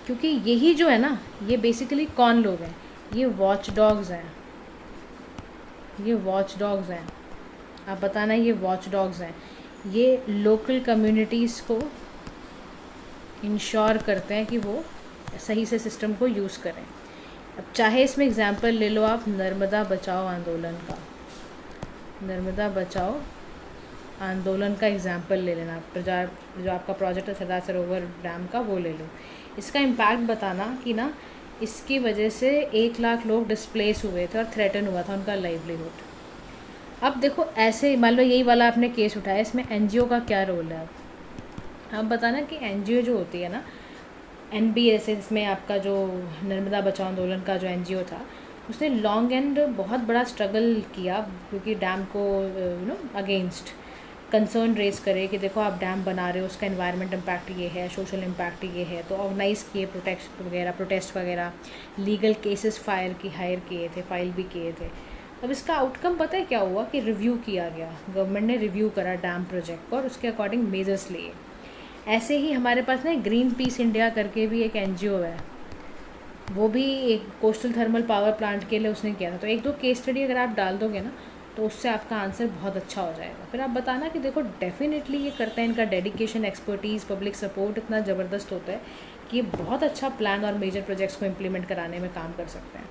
क्योंकि यही जो है ना, ये बेसिकली कौन लोग हैं? ये वॉच डॉग्स हैं। ये वॉच डॉग्स हैं, आप बताना, ये वॉच डॉग्स हैं। ये लोकल कम्युनिटीज़ को इंश्योर करते हैं कि वो सही से सिस्टम को यूज़ करें। अब चाहे इसमें एग्जांपल ले लो आप नर्मदा बचाओ आंदोलन का, नर्मदा बचाओ आंदोलन का एग्जाम्पल ले लेना। जो आपका प्रोजेक्ट है सरदार सरोवर डैम का, वो ले लो। इसका इम्पैक्ट बताना कि ना इसकी वजह से 1 लाख लोग डिस्प्लेस हुए थे और थ्रेटन हुआ था उनका लाइवलीहुड। अब देखो ऐसे मान लो यही वाला आपने केस उठाया, इसमें NGO का क्या रोल है? अब बताना कि NGO जो होती है ना, NBS, इसमें आपका जो नर्मदा बचाओ आंदोलन का जो NGO था, उसने लॉन्ग एंड बहुत बड़ा स्ट्रगल किया, क्योंकि डैम को अगेंस्ट कंसर्न रेज करे कि देखो आप डैम बना रहे हो, उसका एनवायरनमेंट इम्पैक्ट ये है, सोशल इम्पैक्ट ये है। तो ऑर्गेनाइज़ किए प्रोटेस्ट वगैरह, लीगल केसेस फाइल भी किए थे। अब इसका आउटकम पता है क्या हुआ? कि रिव्यू किया गया, गवर्नमेंट ने रिव्यू करा डैम प्रोजेक्ट को और उसके अकॉर्डिंग मेजर्स लिए। ऐसे ही हमारे पास ना ग्रीन पीस इंडिया करके भी एक NGO है, वो भी एक कोस्टल थर्मल पावर प्लांट के लिए उसने किया था। तो 1-2 केस स्टडी अगर आप डाल दोगे ना, तो उससे आपका आंसर बहुत अच्छा हो जाएगा। फिर आप बताना कि देखो डेफिनेटली ये करते हैं, इनका डेडिकेशन, एक्सपर्टीज़, पब्लिक सपोर्ट इतना ज़बरदस्त होता है कि ये बहुत अच्छा प्लान और मेजर प्रोजेक्ट्स को इम्प्लीमेंट कराने में काम कर सकते हैं।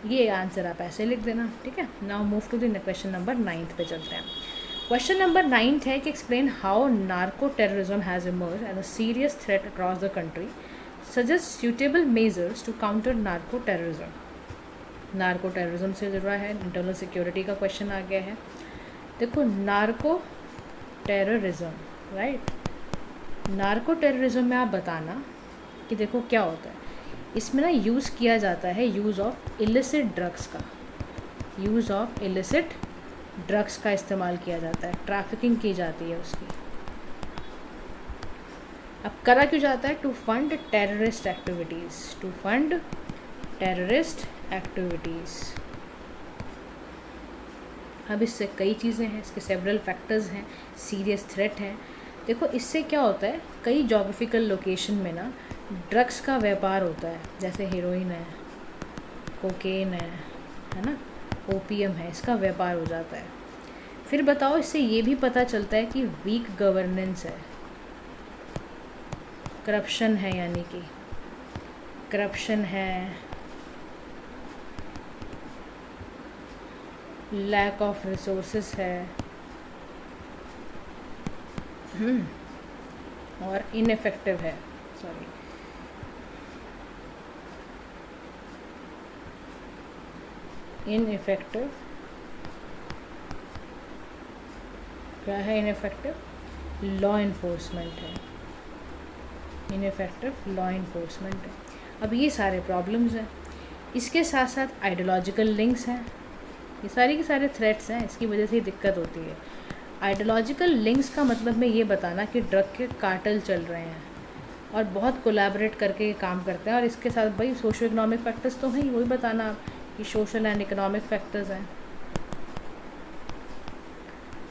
ये आंसर आप ऐसे लिख देना, ठीक है। Now move to the question number 9 पे चलते हैं। क्वेश्चन नंबर 9 है कि explain how narco terrorism has emerge as a serious threat across the country, suggest suitable measures to counter narco terrorism. Narco terrorism से जुड़ा है, इंटरनल सिक्योरिटी का question आ गया है। देखो narco terrorism, right, narco terrorism में आप बताना कि देखो क्या होता है। इसमें ना यूज़ किया जाता है यूज़ ऑफ इलिसिट ड्रग्स का, यूज़ ऑफ इलिसिट ड्रग्स का इस्तेमाल किया जाता है, ट्रैफिकिंग की जाती है उसकी। अब करा क्यों जाता है? To fund terrorist activities, to fund terrorist activities. अब इससे कई चीज़ें हैं, इसके सेवरल फैक्टर्स हैं, सीरियस थ्रेट हैं। देखो इससे क्या होता है, कई जोग्राफिकल लोकेशन में ना ड्रग्स का व्यापार होता है, जैसे हीरोइन है, कोकेन है ना, ओपीएम है, इसका व्यापार हो जाता है। फिर बताओ इससे ये भी पता चलता है कि वीक गवर्नेंस है, करप्शन है, यानी कि करप्शन है, लैक ऑफ रिसोर्सेस है, और इनफेक्टिव है, सॉरी, इनफेक्टिव क्या है? इनफेक्टिव लॉ इन्फोर्समेंट है, इनफेक्टिव लॉ इन्फोर्समेंट है। अब ये सारे प्रॉब्लम्स हैं, इसके साथ साथ आइडियोलॉजिकल लिंक्स हैं, ये सारी के सारे थ्रेट्स हैं, इसकी वजह से ही दिक्कत होती है। आइडियोलॉजिकल लिंक्स का मतलब मैं ये बताना कि ड्रग के कार्टेल चल रहे हैं और बहुत कोलैबोरेट करके ये काम करते हैं, और इसके साथ भाई सोशो इकोनॉमिक फैक्टर्स तो हैं, वही बताना आप कि सोशल एंड इकोनॉमिक फैक्टर्स हैं।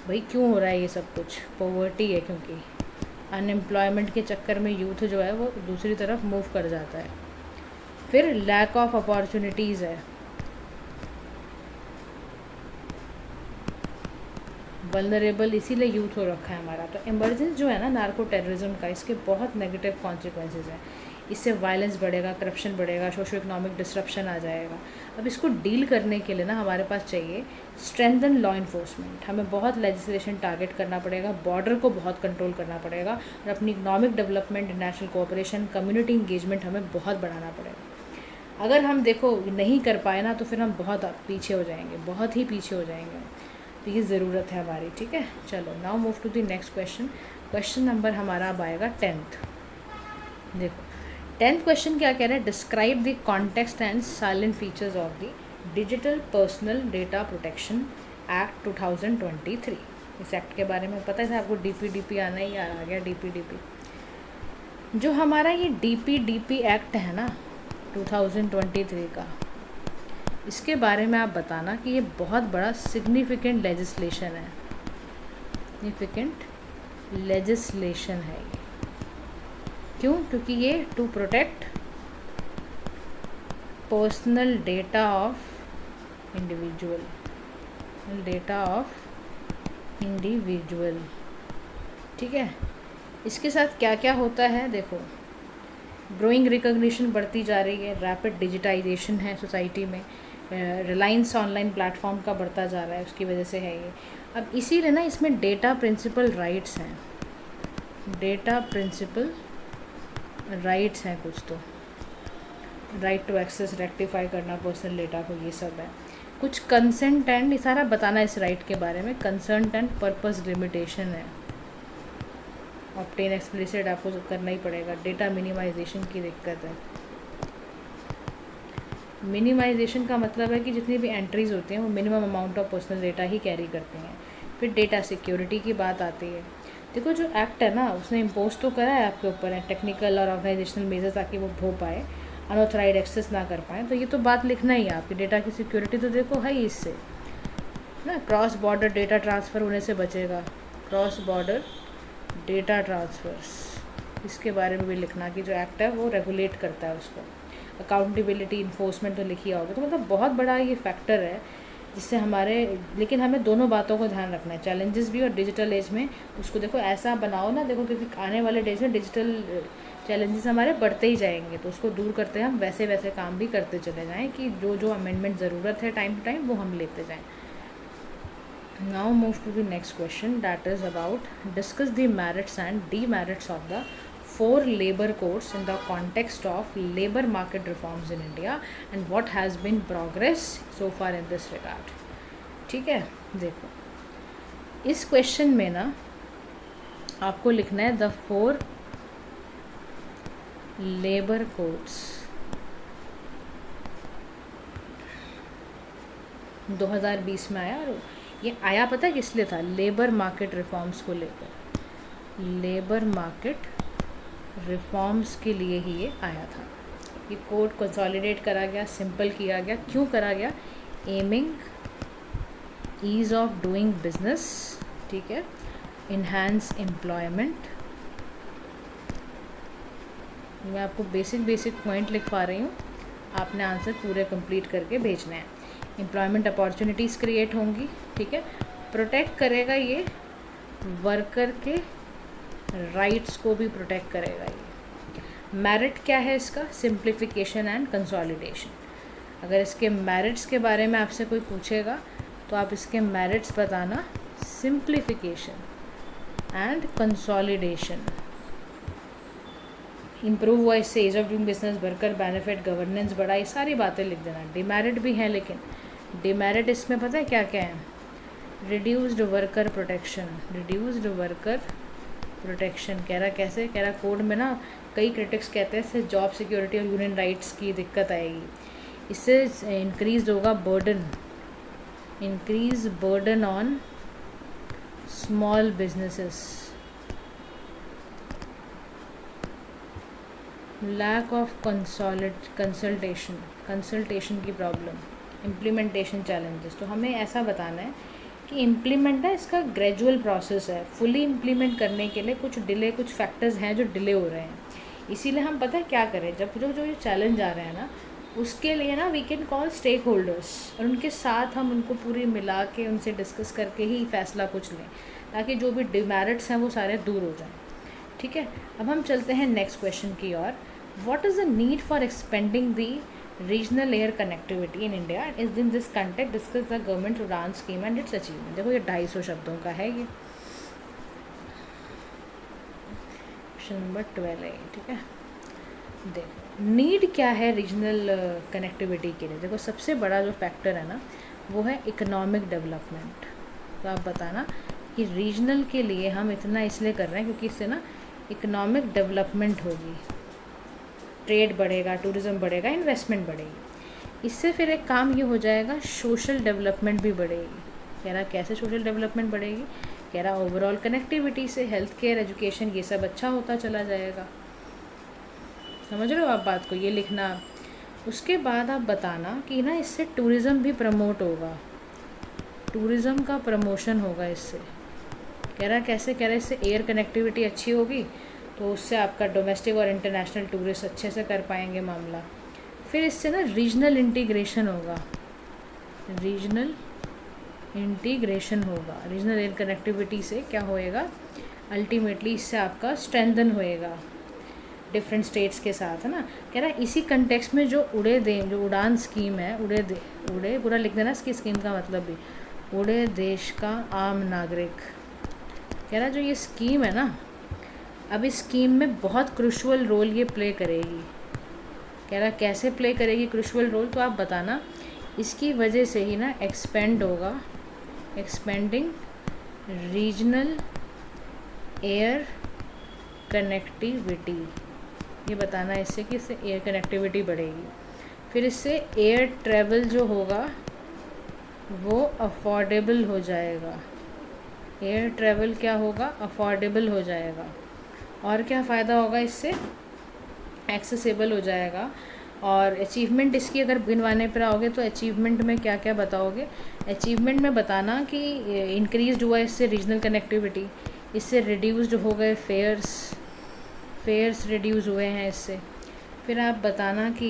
भाई क्यों हो रहा है ये सब कुछ? पॉवर्टी है, क्योंकि अनएम्प्लॉयमेंट के चक्कर में यूथ जो है वो दूसरी तरफ मूव कर जाता है। फिर लैक ऑफ अपॉर्चुनिटीज़ है, वल्नरेबल इसीलिए यूथ हो रखा है हमारा। तो इमरजेंस जो है ना नार्को टेररिज्म का, इसके बहुत नेगेटिव कॉन्सिक्वेंसेज हैं। इससे वायलेंस बढ़ेगा, करप्शन बढ़ेगा, सोशो इकोनॉमिक डिसरप्शन आ जाएगा। अब इसको डील करने के लिए ना हमारे पास चाहिए स्ट्रेंथन लॉ इन्फोर्समेंट। हमें बहुत लेजिस्लेशन टारगेट करना पड़ेगा, बॉर्डर को बहुत कंट्रोल करना पड़ेगा, और अपनी economic development, international cooperation, community engagement हमें बहुत बढ़ाना पड़ेगा। अगर हम देखो नहीं कर पाए ना तो फिर हम बहुत पीछे हो जाएंगे, बहुत ही पीछे हो जाएंगे। तो ये ज़रूरत है हमारी, ठीक है। चलो now move to the next question. Question number हमारा अब आएगा 10th। देखो 10th क्वेश्चन क्या कह रहा है? Describe the context and salient features of the digital personal data protection act 2023। इस एक्ट के बारे में पता था आपको? DPDP आना ही आ गया, DPDP। जो हमारा ये DPDP एक्ट है ना 2023 का, इसके बारे में आप बताना कि ये बहुत बड़ा सिग्निफिकेंट लेजिस्लेशन है, सिग्निफिकेंट लेजिस्लेशन है ये। क्यों? क्योंकि ये to protect personal data of individual, data of individual, ठीक है। इसके साथ क्या क्या होता है देखो, ग्रोइंग रिकॉग्निशन बढ़ती जा रही है, रैपिड डिजिटाइजेशन है सोसाइटी में, रिलायंस ऑनलाइन प्लेटफॉर्म का बढ़ता जा रहा है, उसकी वजह से है ये। अब इसीलिए ना इसमें डेटा प्रिंसिपल राइट्स हैं, डेटा प्रिंसिपल राइट्स हैं कुछ, तो राइट टू एक्सेस, रेक्टिफाई करना पर्सनल डेटा को, ये सब है। कुछ कंसेंट एंड, ये सारा बताना इस राइट के बारे में। कंसेंट एंड पर्पस लिमिटेशन है, ऑब्टेन एक्सप्लिसिट आपको करना ही पड़ेगा। डेटा मिनिमाइजेशन की दिक्कत है। मिनिमाइजेशन का मतलब है कि जितनी भी एंट्रीज़ होती हैं वो minimum amount of personal data he carry करती हैं। फिर डेटा सिक्योरिटी की बात आती है। देखो जो एक्ट है ना उसने इम्पोज तो करा है आपके ऊपर है टेक्निकल और ऑर्गेनाइजेशनल मेजर्स ताकि वो हो पाए, अनऑथराइज एक्सेस ना कर पाएँ, तो ये तो बात लिखना ही है आपकी। डेटा की सिक्योरिटी तो देखो है ही इससे ना, क्रॉस बॉर्डर डेटा ट्रांसफ़र होने से बचेगा, क्रॉस बॉर्डर डेटा ट्रांसफ़र्स, इसके बारे में भी लिखना कि जो एक्ट है वो रेगुलेट करता है उसको। अकाउंटेबिलिटी, इन्फोर्समेंट तो लिखी होगी, तो मतलब बहुत बड़ा ये फैक्टर है जिससे हमारे, लेकिन हमें दोनों बातों को ध्यान रखना है, चैलेंजेस भी और डिजिटल एज में उसको देखो ऐसा बनाओ ना, देखो क्योंकि आने वाले डेज में डिजिटल चैलेंजेस हमारे बढ़ते ही जाएंगे, तो उसको दूर करते हैं हम वैसे वैसे काम भी करते चले जाएँ कि जो जो अमेंडमेंट ज़रूरत है टाइम टू टाइम वो हम लेते जाएँ। Now move to the next question, that is about discuss the merits and demerits of the 4 labor codes in the context of labor market reforms in India and what has been progress so far in this regard। ठीक है, देखो इस question में ना आपको लिखना है the 4 labour codes 2020 में आया, और ये आया पता है किस लिए था? लेबर मार्केट रिफॉर्म्स को लेकर, लेबर मार्केट रिफॉर्म्स के लिए ही ये आया था। ये कोड कंसोलिडेट करा गया, सिंपल किया गया। क्यों करा गया? Aiming ease of doing business, ठीक है, इन्हांस एम्प्लॉयमेंट। मैं आपको बेसिक पॉइंट लिखवा रही हूँ, आपने आंसर पूरे कंप्लीट करके भेजना है। एम्प्लॉयमेंट अपॉर्चुनिटीज़ क्रिएट होंगी, ठीक है। प्रोटेक्ट करेगा ये वर्कर के राइट्स को भी प्रोटेक्ट करेगा ये। मेरिट क्या है इसका? Simplification and consolidation. अगर इसके मेरिट्स के बारे में आपसे कोई पूछेगा तो आप इसके मेरिट्स बताना सिंप्लीफिकेशन, एंड कंसोलिडेशन। इम्प्रूव हुआ इससे ease of doing business, worker benefit, governance बढ़ा, ये सारी बातें लिख देना। डिमेरिट भी है, लेकिन डिमेरिट इसमें पता है क्या क्या है? Reduced worker protection, reduced worker protection. कह रहा कैसे? कह रहा कोड में ना कई क्रिटिक्स कहते हैं इससे जॉब सिक्योरिटी और यूनियन राइट्स की दिक्कत आएगी। इससे इंक्रीज होगा burden, increase burden on small businesses, lack of consultation की प्रॉब्लम, इम्प्लीमेंटेशन चैलेंजेस। तो हमें ऐसा बताना है कि इम्प्लीमेंट है, इसका ग्रेजुअल प्रोसेस है। फुली इम्प्लीमेंट करने के लिए कुछ डिले, कुछ फैक्टर्स हैं जो डिले हो रहे हैं। इसीलिए हम पता है क्या करें, जब जो जो चैलेंज आ रहे हैं ना, उसके लिए ना we can call stakeholders, और उनके साथ हम उनको पूरी मिला के उनसे डिस्कस करके ही फैसला कुछ लें, ताकि जो भी डिमेरिट्स हैं वो सारे दूर हो जाएं। ठीक है, अब हम चलते हैं नेक्स्ट क्वेश्चन की ओर। What is the need for expanding the regional air connectivity in India? Is in this context discuss the government UDAN scheme and its achievement. देखो ये 250 शब्दों का है, ये क्वेश्चन नंबर 12 है। ठीक है, देखो नीड क्या है रीजनल कनेक्टिविटी के लिए। देखो सबसे बड़ा जो फैक्टर है ना वो है इकोनॉमिक डेवलपमेंट। तो आप बताना कि रीजनल के लिए हम इतना इसलिए कर रहे हैं क्योंकि इससे ना इकोनॉमिक डेवलपमेंट होगी, ट्रेड बढ़ेगा, टूरिज़्म बढ़ेगा, इन्वेस्टमेंट बढ़ेगी। इससे फिर एक काम ये हो जाएगा, सोशल डेवलपमेंट भी बढ़ेगी। कह रहा कैसे सोशल डेवलपमेंट बढ़ेगी? कह रहा ओवरऑल कनेक्टिविटी से हेल्थ केयर, एजुकेशन, ये सब अच्छा होता चला जाएगा। समझ रहे हो आप बात को? ये लिखना। उसके बाद आप बताना कि ना इससे टूरिज़्म भी प्रमोट होगा, टूरिज़्म का प्रमोशन होगा इससे। कह रहा कैसे? कह रहा इससे एयर कनेक्टिविटी अच्छी होगी तो उससे आपका डोमेस्टिक और इंटरनेशनल टूरिस्ट अच्छे से कर पाएंगे मामला। फिर इससे ना रीजनल इंटीग्रेशन होगा, रीजनल इंटीग्रेशन होगा। रीजनल एयर कनेक्टिविटी से क्या होएगा? अल्टीमेटली इससे आपका स्ट्रेंथन होएगा डिफरेंट स्टेट्स के साथ, है ना। कह रहा है इसी कंटेक्स्ट में जो उड़ान स्कीम है, उड़े पूरा लिख देना इसकी स्कीम का मतलब भी, उड़े देश का आम नागरिक। कह रहा जो ये स्कीम है ना, अब इस स्कीम में बहुत क्रूशल रोल ये प्ले करेगी। कह रहा कैसे प्ले करेगी क्रूशल रोल? तो आप बताना इसकी वजह से ही ना एक्सपेंड होगा, एक्सपेंडिंग रीजनल एयर कनेक्टिविटी। ये बताना इससे कि इससे एयर कनेक्टिविटी बढ़ेगी। फिर इससे एयर ट्रैवल जो होगा वो अफोर्डेबल हो जाएगा। एयर ट्रैवल क्या होगा? अफोर्डेबल हो जाएगा। और क्या फ़ायदा होगा इससे? एक्सेसिबल हो जाएगा। और अचीवमेंट इसकी अगर गिनवाने पर आओगे तो अचीवमेंट में क्या क्या बताओगे? अचीवमेंट में बताना कि इंक्रीज़ हुआ इससे रीजनल कनेक्टिविटी, इससे रिड्यूस्ड हो गए फेयर्स रिड्यूस हुए हैं इससे। फिर आप बताना कि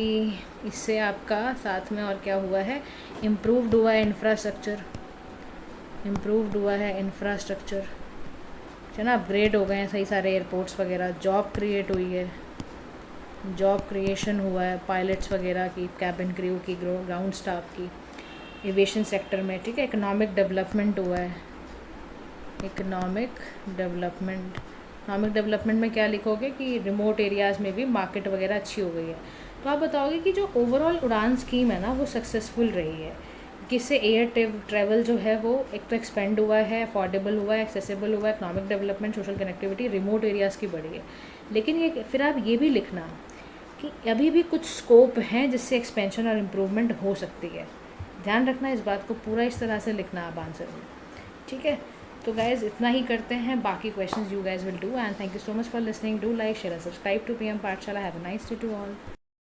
इससे आपका साथ में और क्या हुआ है? इम्प्रूव्ड हुआ है इंफ्रास्ट्रक्चर, इम्प्रूव्ड हुआ है इंफ्रास्ट्रक्चर, है ना, अपग्रेड हो गए हैं सही सारे एयरपोर्ट्स वगैरह। जॉब क्रिएट हुई है, जॉब क्रिएशन हुआ है पायलट्स वगैरह की, कैबिन क्रू की, ग्राउंड स्टाफ की, एविएशन सेक्टर में। ठीक है, इकोनॉमिक डेवलपमेंट हुआ है, इकोनॉमिक डेवलपमेंट में क्या लिखोगे कि रिमोट एरियाज़ में भी मार्केट वगैरह अच्छी हो गई है। तो आप बताओगे कि जो ओवरऑल उड़ान स्कीम है ना वो सक्सेसफुल रही है, किससे एयर ट्रैवल जो है वो एक तो एक्सपेंड हुआ है, अफोर्डेबल हुआ है, एक्सेसिबल हुआ है, economic development, social connectivity, remote areas की बढ़ी है। लेकिन ये फिर आप ये भी लिखना कि अभी भी कुछ स्कोप हैं जिससे एक्सपेंशन और इम्प्रूवमेंट हो सकती है। ध्यान रखना इस बात को, पूरा इस तरह से लिखना आप आंसर में। ठीक है, तो गाइज़ इतना ही करते हैं, बाकी questions you guys will do. And thank you so much for listening. Do like, share, subscribe to PM Pathshala. Have a nice day to all.